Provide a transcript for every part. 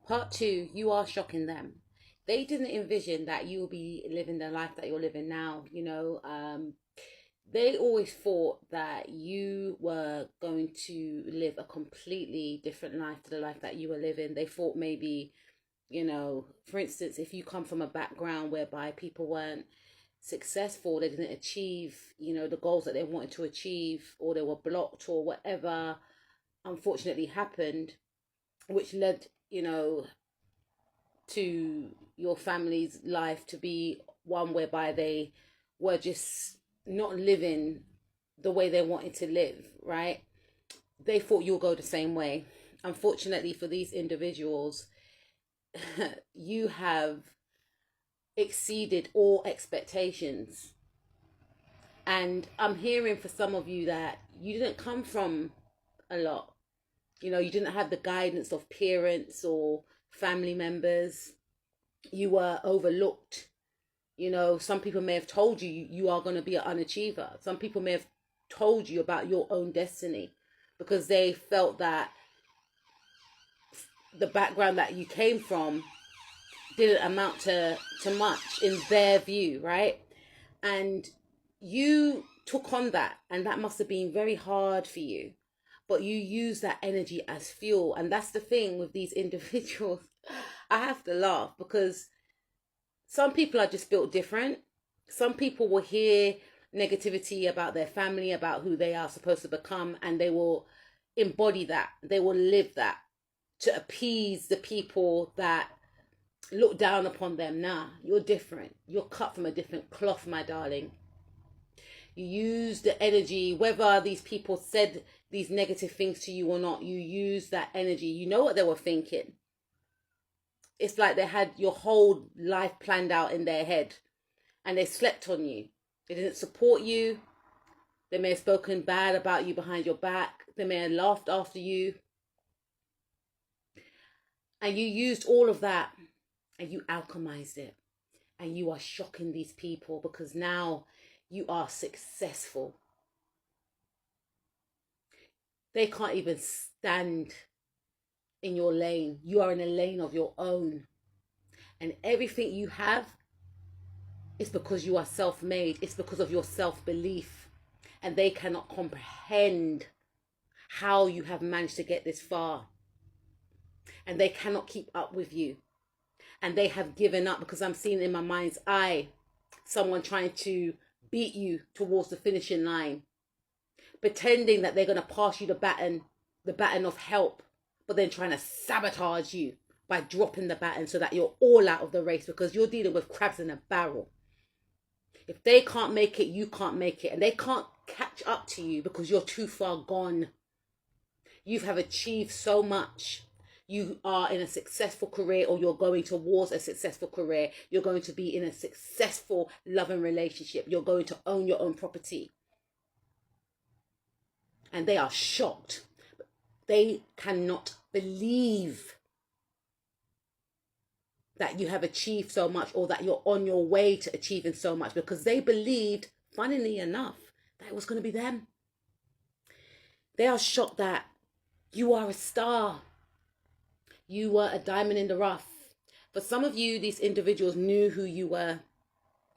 Part two, you are shocking them. They didn't envision that you will be living the life that you're living now. They always thought that you were going to live a completely different life to the life that you were living. They thought maybe, for instance, if you come from a background whereby people weren't successful, they didn't achieve, the goals that they wanted to achieve, or they were blocked, or whatever unfortunately happened, which led, to your family's life to be one whereby they were just not living the way they wanted to live, right? They thought you'll go the same way. Unfortunately for these individuals, you have exceeded all expectations. And I'm hearing for some of you that you didn't come from a lot. You didn't have the guidance of parents or family members. You were overlooked. Some people may have told you you are going to be an unachiever. Some people may have told you about your own destiny because they felt that the background that you came from didn't amount to much in their view, right? And you took on that, and that must have been very hard for you. But you use that energy as fuel. And that's the thing with these individuals. I have to laugh because some people are just built different. Some people will hear negativity about their family, about who they are supposed to become, and they will embody that. They will live that to appease the people that look down upon them. Nah, you're different. You're cut from a different cloth, my darling. You use the energy, whether these people said these negative things to you or not, you use that energy. You know what they were thinking. It's like they had your whole life planned out in their head and they slept on you. They didn't support you. They may have spoken bad about you behind your back. They may have laughed after you. And you used all of that and you alchemized it. And you are shocking these people because now you are successful. They can't even stand in your lane. You are in a lane of your own. And everything you have is because you are self-made. It's because of your self-belief. And they cannot comprehend how you have managed to get this far. And they cannot keep up with you. And they have given up because I'm seeing in my mind's eye someone trying to beat you towards the finishing line, pretending that they're going to pass you the baton of help, but then trying to sabotage you by dropping the baton so that you're all out of the race because you're dealing with crabs in a barrel. If they can't make it, you can't make it, and they can't catch up to you because you're too far gone. You have achieved so much. You are in a successful career, or you're going towards a successful career. You're going to be in a successful loving relationship. You're going to own your own property. And they are shocked. They cannot believe that you have achieved so much or that you're on your way to achieving so much because they believed, funnily enough, that it was going to be them. They are shocked that you are a star. You were a diamond in the rough. For some of you, these individuals knew who you were.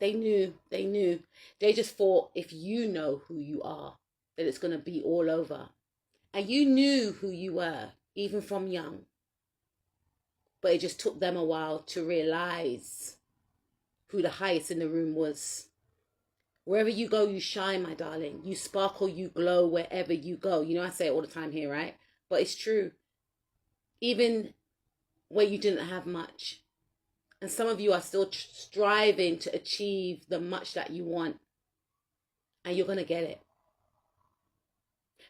They knew. They just thought if you know who you are, that it's going to be all over. And you knew who you were, even from young. But it just took them a while to realize who the highest in the room was. Wherever you go, you shine, my darling. You sparkle, you glow wherever you go. I say it all the time here, right? But it's true. Even where you didn't have much. And some of you are still striving to achieve the much that you want. And you're going to get it.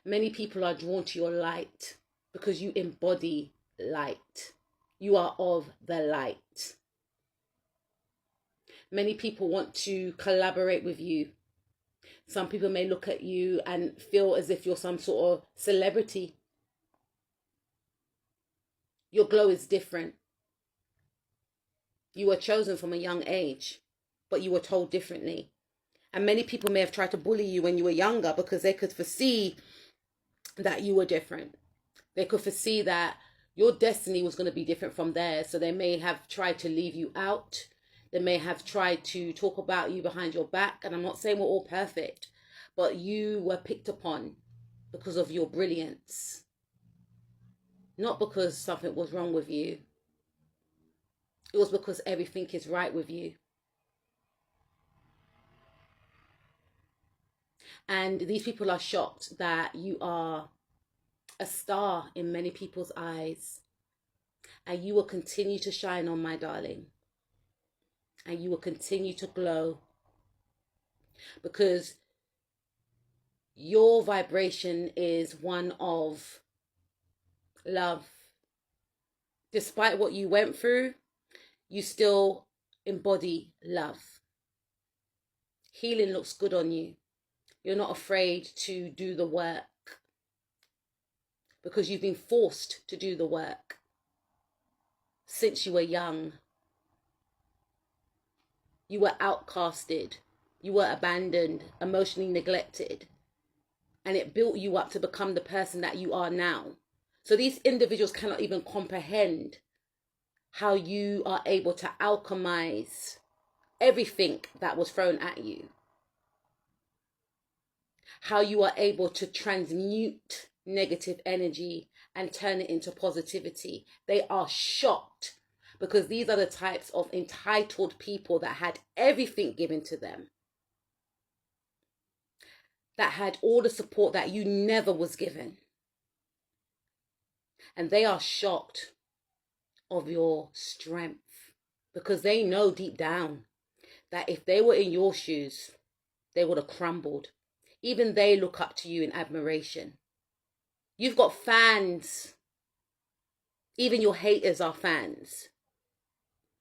Many people are drawn to your light because you embody light. You are of the light. Many people want to collaborate with you. Some people may look at you and feel as if you're some sort of celebrity. Your glow is different. You were chosen from a young age, but you were told differently. And many people may have tried to bully you when you were younger because they could foresee that you were different. They could foresee that Your destiny was going to be different from theirs. So they may have tried to leave you out. They may have tried to talk about you behind your back. And I'm not saying we're all perfect, but you were picked upon because of your brilliance. Not because something was wrong with you. It was because everything is right with you. And these people are shocked that you are a star in many people's eyes. And you will continue to shine on, my darling. And you will continue to glow. Because your vibration is one of love. Despite what you went through, you still embody love. Healing looks good on you. You're not afraid to do the work because you've been forced to do the work since you were young. You were outcasted. You were abandoned, emotionally neglected. And it built you up to become the person that you are now. So these individuals cannot even comprehend how you are able to alchemize everything that was thrown at you. How you are able to transmute negative energy and turn it into positivity. They are shocked because these are the types of entitled people that had everything given to them. That had all the support that you never was given. And they are shocked of your strength because they know deep down that if they were in your shoes, they would have crumbled. Even they look up to you in admiration. You've got fans. Even your haters are fans.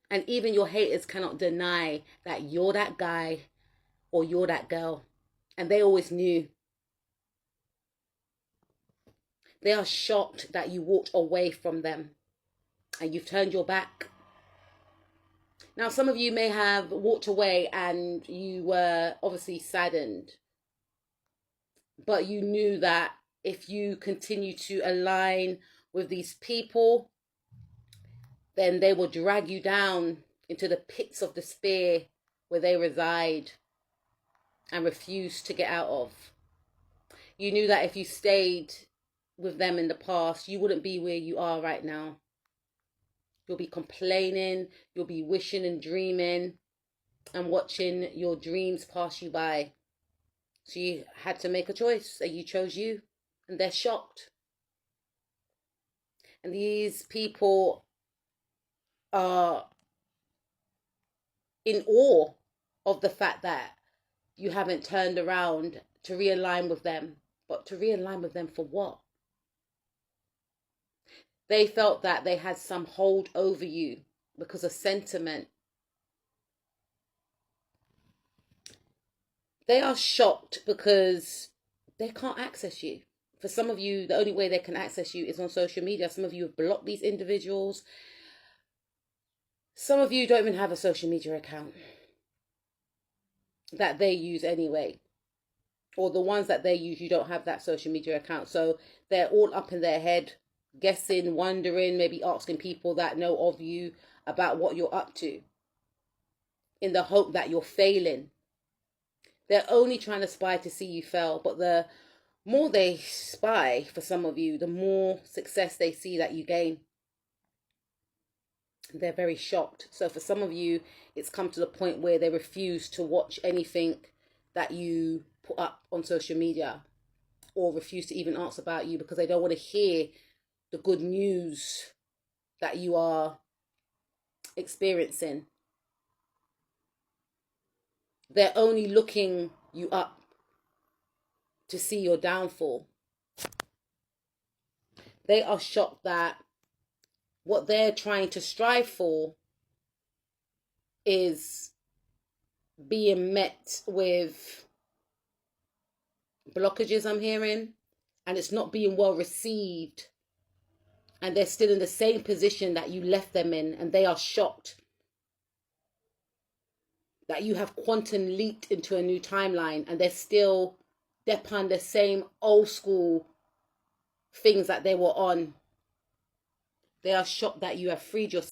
And even your haters cannot deny that you're that guy or you're that girl. And they always knew. They are shocked that you walked away from them and you've turned your back. Now, some of you may have walked away and you were obviously saddened. But you knew that if you continue to align with these people, then they will drag you down into the pits of despair where they reside and refuse to get out of. You knew that if you stayed with them in the past, you wouldn't be where you are right now. You'll be complaining, you'll be wishing and dreaming and watching your dreams pass you by. So you had to make a choice and you chose you, and they're shocked. And these people are in awe of the fact that you haven't turned around to realign with them. But to realign with them for what? They felt that they had some hold over you because of sentiment. They are shocked because they can't access you. For some of you, the only way they can access you is on social media. Some of you have blocked these individuals. Some of you don't even have a social media account that they use anyway. Or the ones that they use, you don't have that social media account. So they're all up in their head, guessing, wondering, maybe asking people that know of you about what you're up to, in the hope that you're failing. They're only trying to spy to see you fail. But the more they spy, for some of you, the more success they see that you gain. They're very shocked. So for some of you, it's come to the point where they refuse to watch anything that you put up on social media, or refuse to even ask about you because they don't want to hear the good news that you are experiencing. They're only looking you up to see your downfall. They are shocked that what they're trying to strive for is being met with blockages, I'm hearing, and it's not being well received. And they're still in the same position that you left them in, and they are shocked that you have quantum leaped into a new timeline and they're still upon the same old school things that they were on. They are shocked that you have freed yourself